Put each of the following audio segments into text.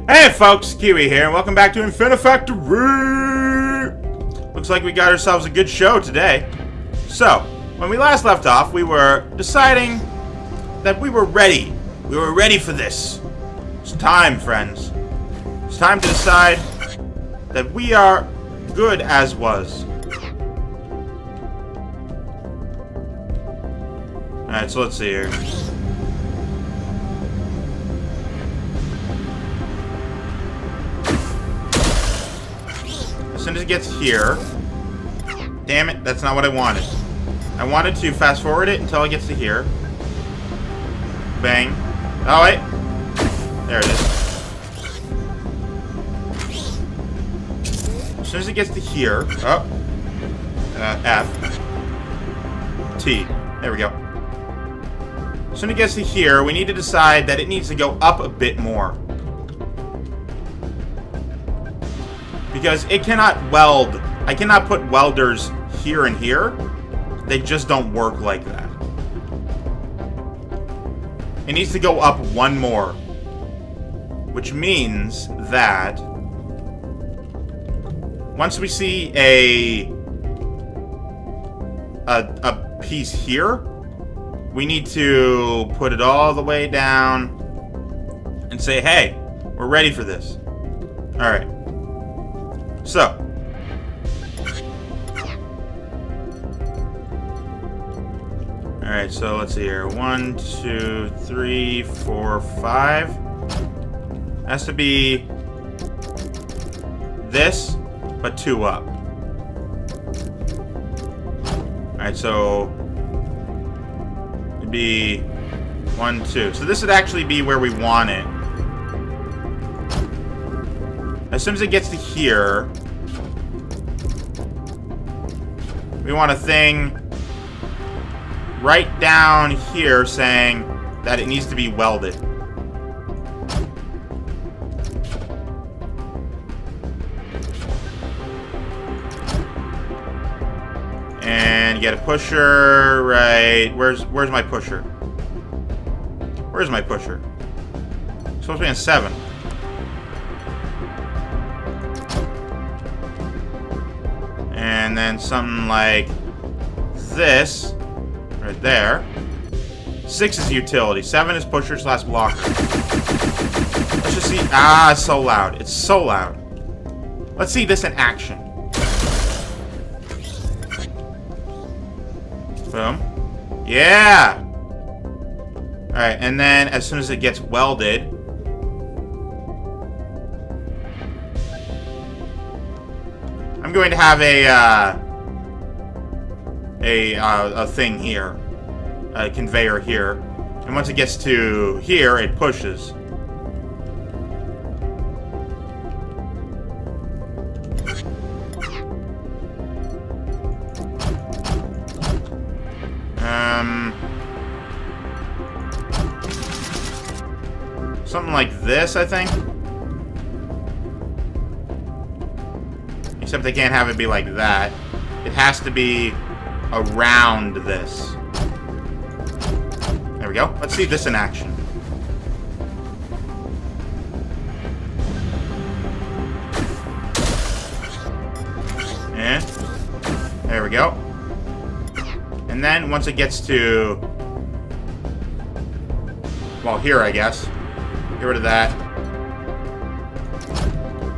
Hey folks, Keywii here, and welcome back to Infinifactory! Looks like we got ourselves a good show today. So, when we last left off, we were deciding that we were ready. We were ready for this. It's time, friends. It's time to decide that we are good as was. Alright, so let's see here. As soon as it gets here... Damn it, that's not what I wanted. I wanted to fast forward it until it gets to here. Bang. Oh, wait. There it is. As soon as it gets to here... Oh. F. T. There we go. As soon as it gets to here, we need to decide that it needs to go up a bit more. Because it cannot weld. I cannot put welders here and here. They just don't work like that. It needs to go up one more. Which means that once we see a piece here, we need to put it all the way down and say, hey, we're ready for this. Alright. So. Alright, so let's see here. 1, 2, 3, 4, 5. Has to be this, but 2 up. Alright, so it'd be 1, 2. So this would actually be where we want it. As soon as it gets to here, we want a thing right down here saying that it needs to be welded. And get a pusher right... Where's my pusher? Where's my pusher? It's supposed to be on 7. And then something like this, right there. 6 is utility. 7 is pusher / blocker. Let's just see. Ah, it's so loud. It's so loud. Let's see this in action. Boom. Yeah! Alright, and then as soon as it gets welded, I'm going to have a thing here, a conveyor here, and once it gets to here, it pushes. Something like this, I think. Except they can't have it be like that. It has to be around this. There we go. Let's see this in action. And there we go. And then once it gets to... well, here, I guess. Get rid of that.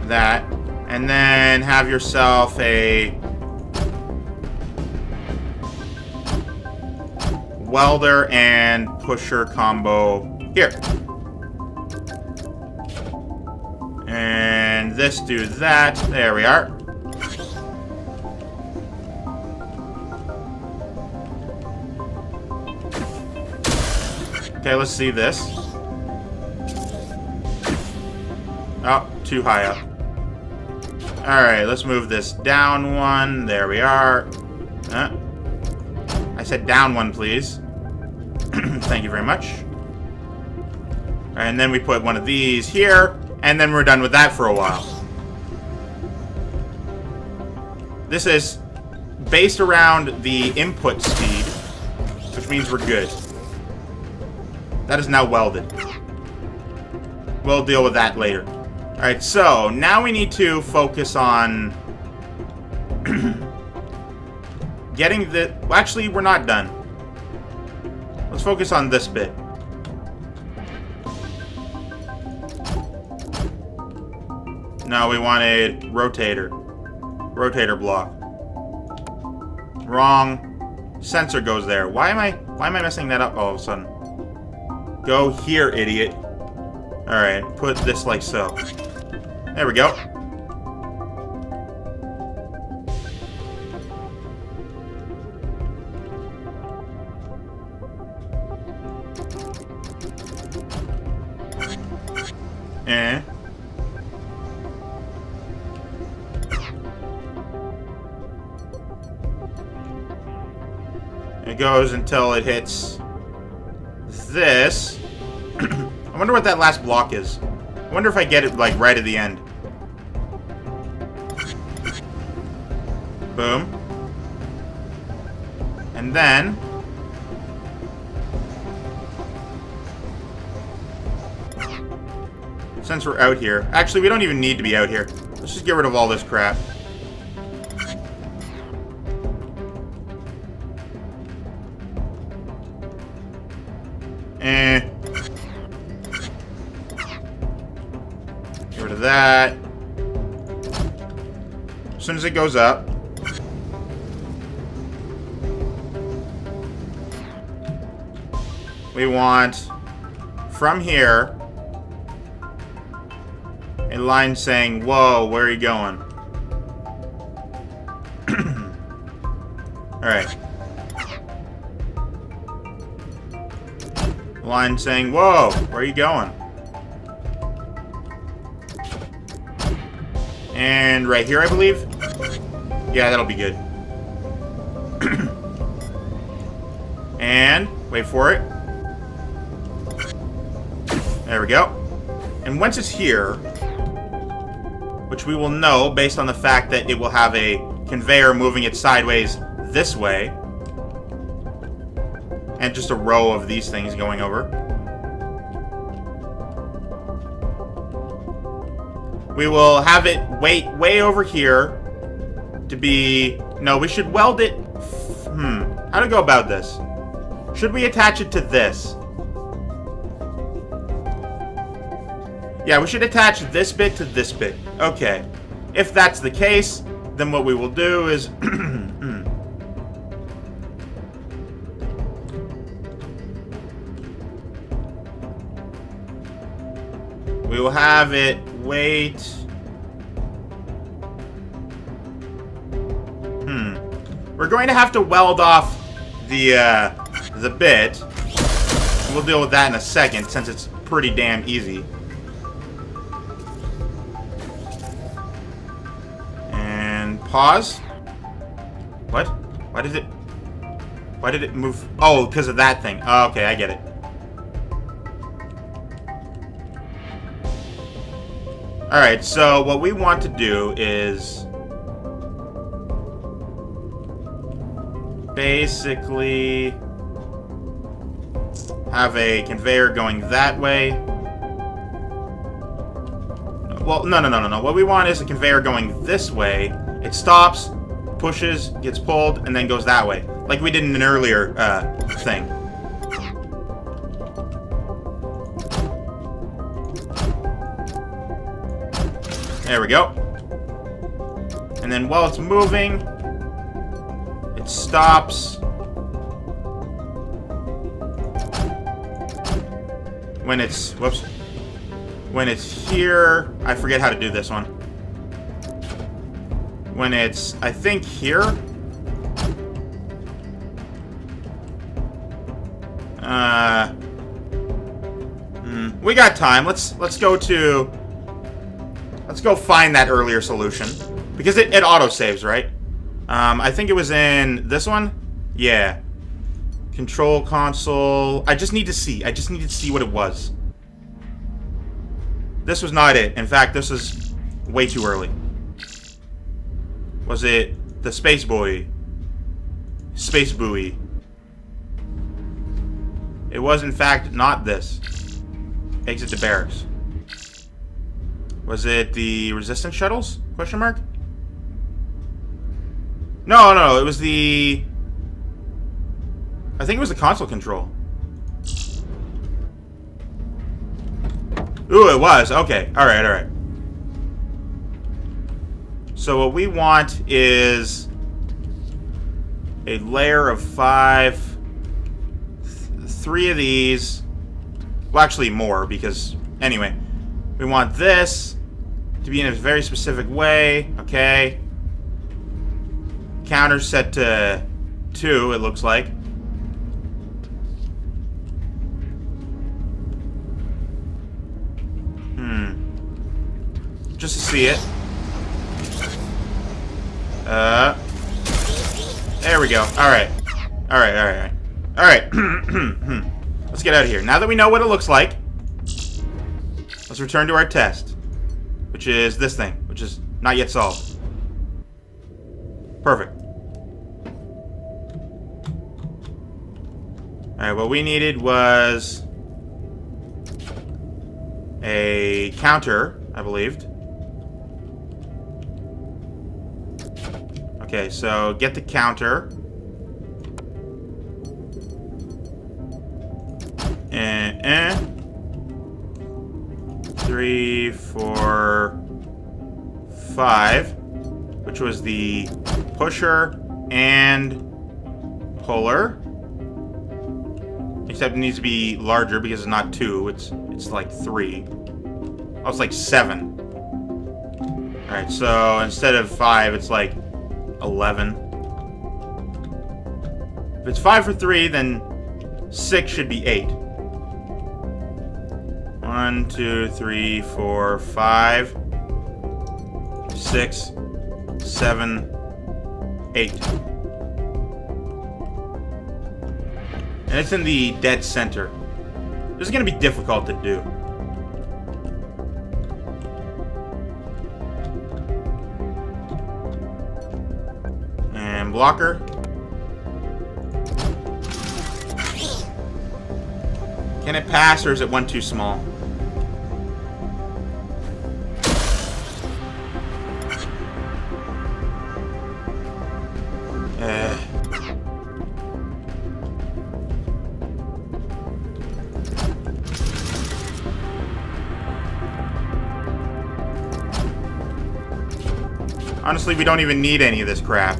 That. And then have yourself a welder and pusher combo here. And this do that. There we are. Okay, let's see this. Oh, too high up. Alright, let's move this down 1. There we are. I said down 1, please. Thank you very much. And then we put one of these here, and then we're done with that for a while. This is based around the input speed, which means we're good. That is now welded. We'll deal with that later. Alright, so now we need to focus on getting the... Well, actually, we're not done. Let's focus on this bit. No, we wanted rotator. Rotator block. Wrong. Sensor goes there. Why am I messing that up all of a sudden? Go here, idiot. Alright, put this like so. There we go. Eh. It goes until it hits this. I wonder what that last block is. I wonder if I get it, like, right at the end. Boom. And then... since we're out here... Actually, we don't even need to be out here. Let's just get rid of all this crap. Get rid of that. As soon as it goes up. We want, from here, a line saying, whoa, where are you going? Alright. Line saying, whoa, where are you going? And right here, I believe. Yeah, that'll be good. And, wait for it. There we go. And once it's here, which we will know based on the fact that it will have a conveyor moving it sideways this way, and just a row of these things going over. We will have it way over here to be... No, we should weld it... How to go about this? Should we attach it to this? Yeah, we should attach this bit to this bit. Okay. If that's the case, then what we will do is... we will have it wait... We're going to have to weld off the bit. We'll deal with that in a second, since it's pretty damn easy. And pause. What? Why did it move? Oh, because of that thing. Oh, okay, I get it. Alright, so what we want to do is basically have a conveyor going that way. Well, no. What we want is a conveyor going this way. It stops, pushes, gets pulled, and then goes that way. Like we did in an earlier thing. There we go. And then while it's moving, it stops. When it's, whoops. When it's here, I forget how to do this one. When it's, I think here. We got time. Let's go find that earlier solution. Because it auto-saves, right? I think it was in this one? Yeah. Control console. I just need to see what it was. This was not it. In fact, this is way too early. Was it the Space Buoy? Space Buoy. It was, in fact, not this. Exit to barracks. Was it the resistance shuttles? Question mark? No, no, it was the... I think it was the console control. Ooh, it was. Okay. Alright, alright. So what we want is a layer of 5, 3 of these. Well, actually more, because anyway, we want this to be in a very specific way. Okay. Counter set to 2, it looks like. Just to see it. There we go. Alright. Alright, alright, alright. Alright. Let's get out of here. Now that we know what it looks like, let's return to our test. Which is this thing. Which is not yet solved. Perfect. Alright, what we needed was a counter, I believed. Okay, so get the counter. 3, 4, 5, which was the pusher and puller. Except it needs to be larger because it's not 2, it's like 3. Oh, it's like 7. Alright, so instead of 5, it's like 11. If it's 5 for 3, then 6 should be 8. 1, 2, 3, 4, 5, 6, 7, 8. And it's in the dead center. This is going to be difficult to do. And blocker. Can it pass, or is it one too small? Honestly, we don't even need any of this crap.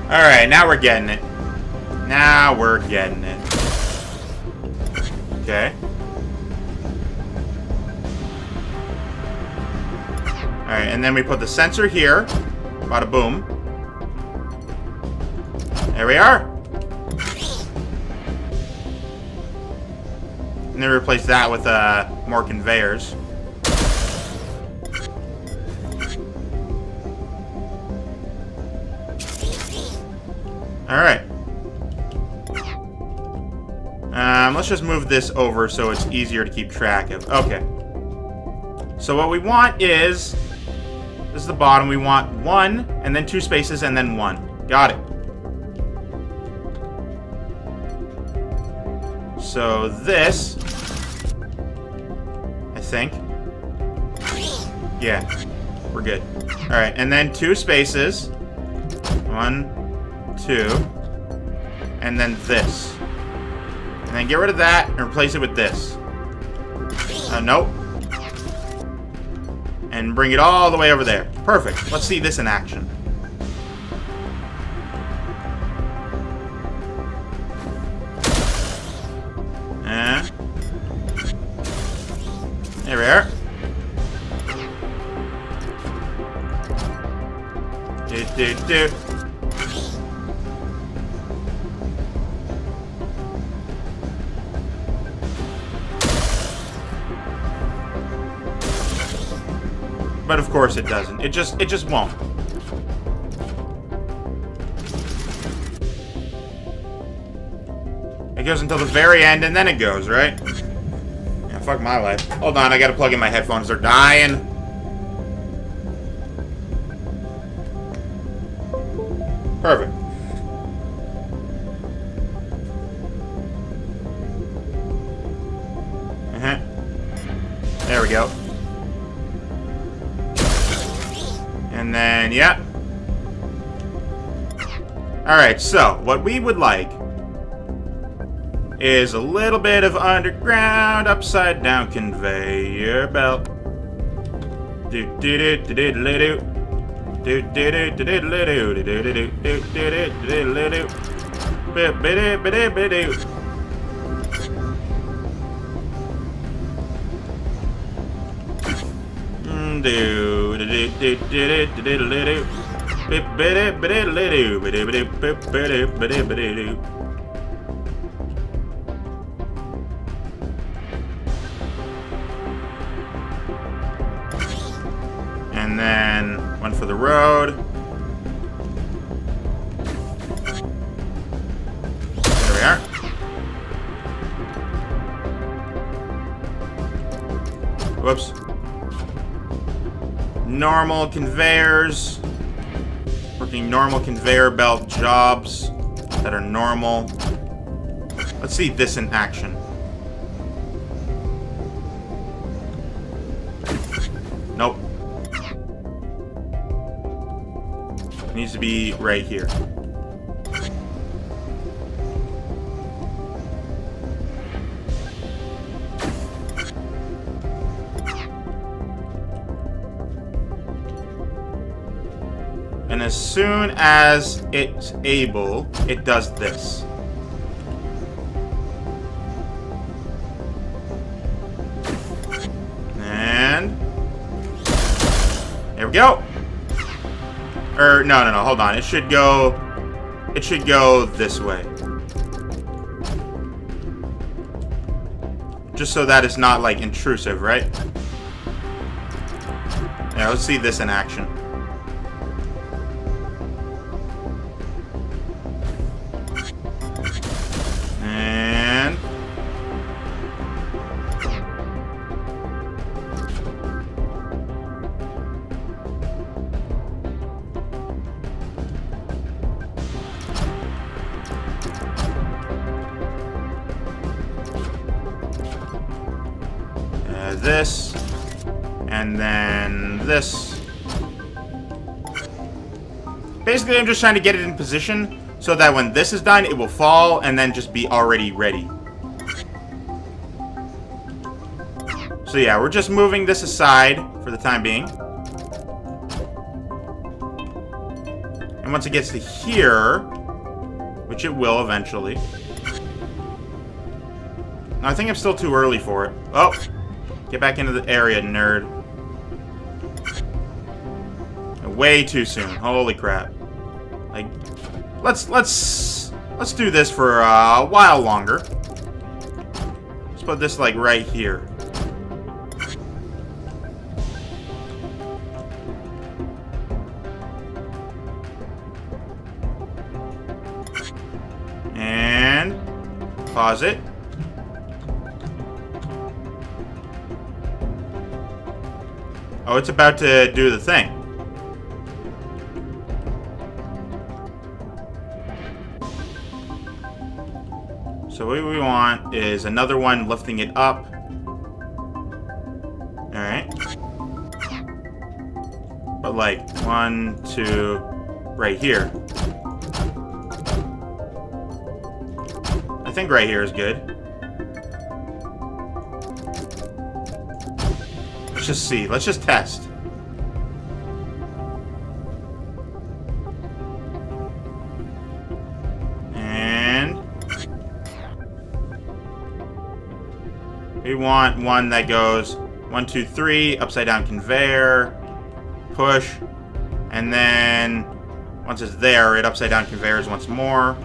Alright, now we're getting it. Now we're getting it. Okay. Alright, and then we put the sensor here. Bada boom. There we are. And then replace that with more conveyors. Alright. Let's just move this over so it's easier to keep track of. Okay. So what we want is... This is the bottom. We want 1, and then 2 spaces, and then 1. Got it. So this... I think. Yeah. We're good. Alright, and then 2 spaces. 1, 2. And then this. And then get rid of that and replace it with this. Nope. And bring it all the way over there. Perfect. Let's see this in action. And there we are. Do. But of course it doesn't. It just won't. It goes until the very end and then it goes, right? Yeah, fuck my life. Hold on, I gotta plug in my headphones. They're dying. Perfect. we go. And then, yeah. Alright, so, what we would like is a little bit of underground, upside down conveyor belt. Do-do-do-do-do-do-do. Do-do-do-do-do-do-do-do-do-do-do-do-do. Bit-bit-bit-bit-bit-do. Do-do-do-do-do-do-do-do. Bit-bit-bit-bit-do. Bit-bit-bit-bit-bit-do. And then one for the road. There we are. Whoops. Normal conveyors. Working normal conveyor belt jobs that are normal. Let's see this in action. Nope. It needs to be right here. And as soon as it's able, it does this. And there we go. No, hold on. It should go this way. Just so that it's not, like, intrusive, right? Yeah, let's see this in action. And this, and then this. Basically, I'm just trying to get it in position so that when this is done, it will fall and then just be already ready. So yeah, we're just moving this aside for the time being. And once it gets to here, which it will eventually. No, I think I'm still too early for it. Oh! Get back into the area, nerd. Way too soon. Holy crap. Like, let's do this for a while longer. Let's put this like right here. And pause it. Oh, it's about to do the thing. So what we want is another one lifting it up. Alright. But like, 1, 2, right here. I think right here is good. Let's just see. Let's just test. And we want one that goes 1, 2, 3, upside down conveyor, push, and then once it's there, it upside down conveyors once more.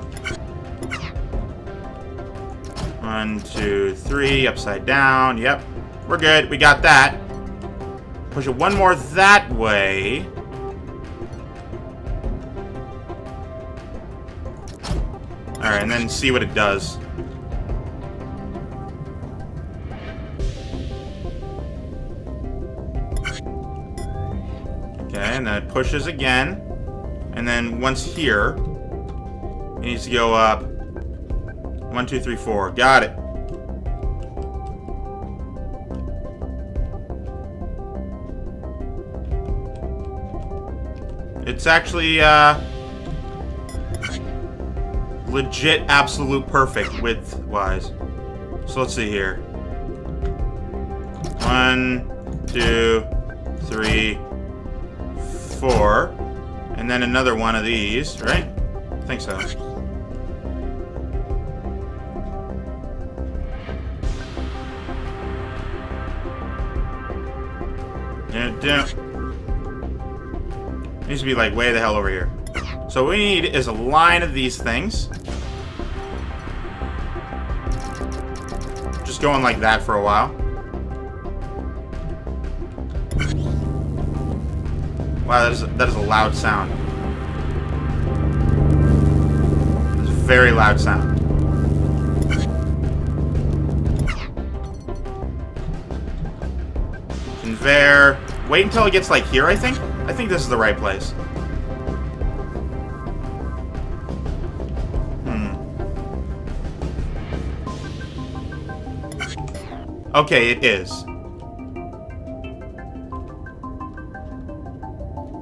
1, 2, 3, upside down. Yep, we're good. We got that. Push it one more that way. Alright, and then see what it does. Okay, and then it pushes again. And then once here, it needs to go up 1, 2, 3, 4. Got it. It's actually, legit absolute perfect width-wise. So let's see here. 1, 2, 3, 4. And then another one of these, right? I think so. Needs to be like way the hell over here. So what we need is a line of these things. Just going like that for a while. Wow, that is a loud sound. It's a very loud sound. Conveyor. Wait until it gets like here, I think. I think this is the right place. Okay, it is.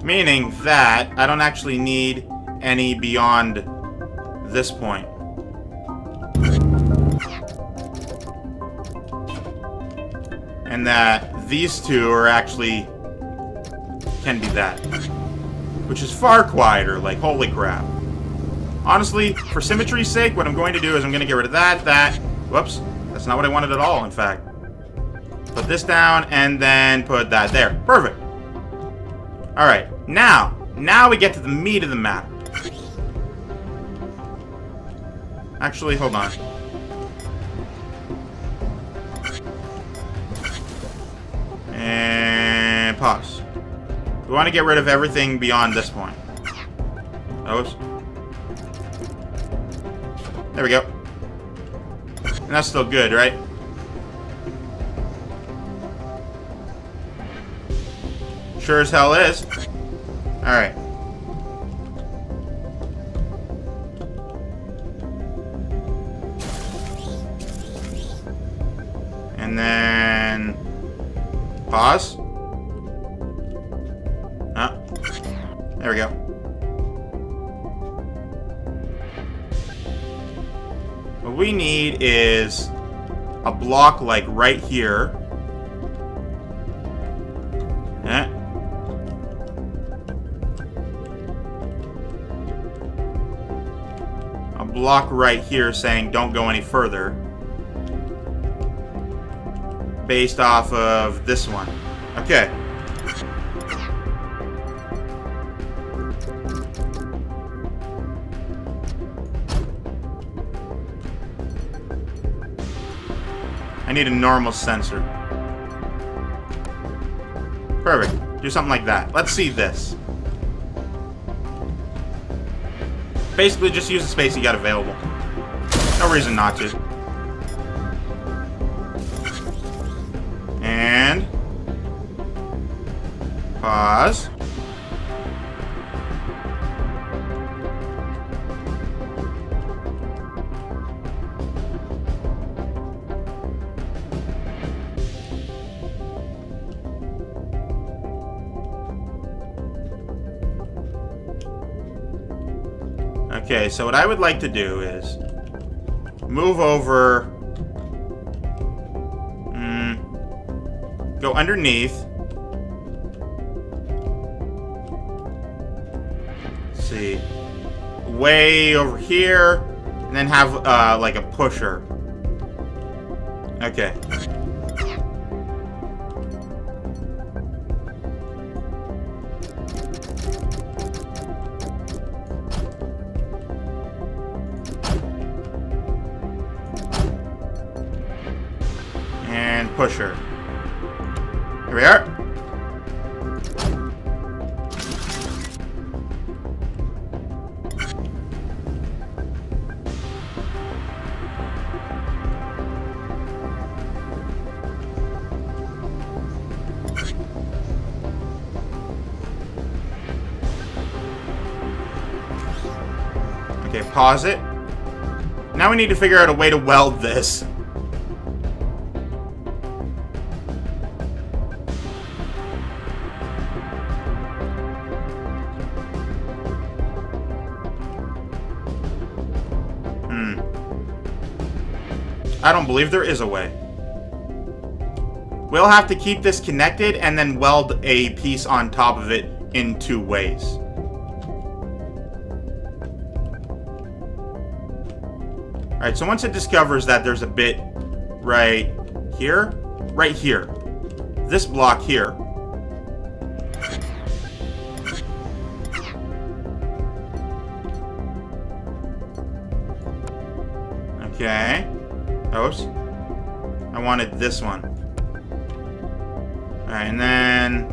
Meaning that I don't actually need any beyond this point. And that these two are actually can be that. Which is far quieter, like holy crap. Honestly, for symmetry's sake, what I'm going to do is I'm going to get rid of that. Whoops. That's not what I wanted at all, in fact. Put this down, and then put that there. Perfect. Alright, now we get to the meat of the matter. Actually, hold on. And pause. We want to get rid of everything beyond this point. Oops. There we go. And that's still good, right? Sure as hell is. Alright. And then... pause. There we go. What we need is a block like right here. A block right here saying don't go any further. Based off of this one. Okay. I need a normal sensor. Perfect. Do something like that. Let's see this. Basically, just use the space you got available. No reason not to. And... pause. Okay, so what I would like to do is move over, go underneath. Let's see, way over here, and then have like a pusher. Okay. Pusher. Here we are. Okay, pause it. Now we need to figure out a way to weld this. I don't believe there is a way. We'll have to keep this connected and then weld a piece on top of it in 2 ways. Alright, so once it discovers that there's a bit right here, this block here, okay. Oops. I wanted this one. Alright, and then...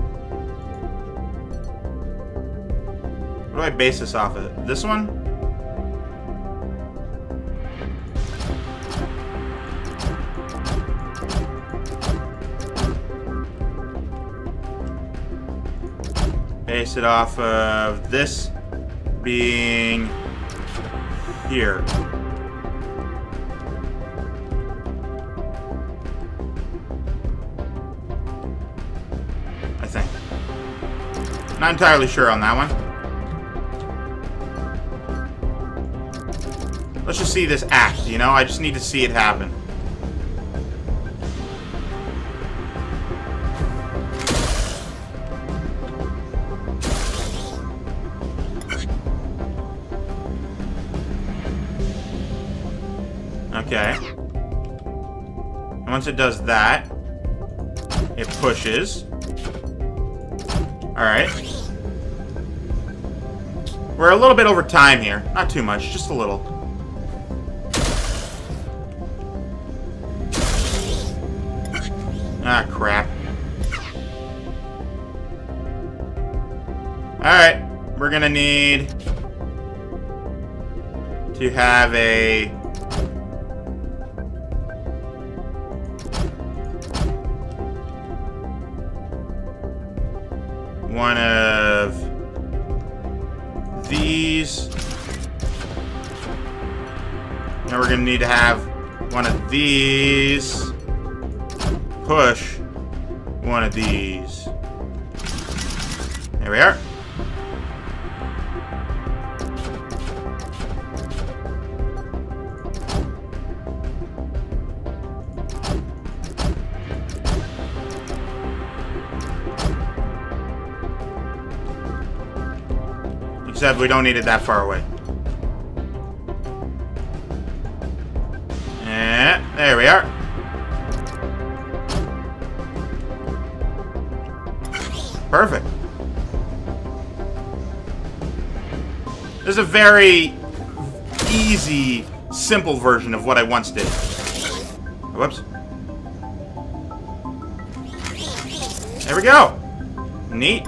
what do I base this off of? This one? Base it off of this being here. I think. Not entirely sure on that one. Let's just see this act, you know? I just need to see it happen. Okay. And once it does that, it pushes. Alright. We're a little bit over time here. Not too much, just a little. Ah, crap. Alright. We're gonna need to have a... one of these. Now we're going to need to have one of these push one of these. There we are. Except we don't need it that far away. And there we are. Perfect. This is a very easy, simple version of what I once did. Whoops. There we go. Neat.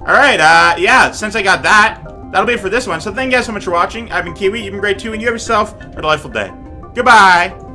Alright, yeah, since I got that, that'll be it for this one. So thank you guys so much for watching. I've been Keywii, you've been great too, and you have yourself a delightful day. Goodbye!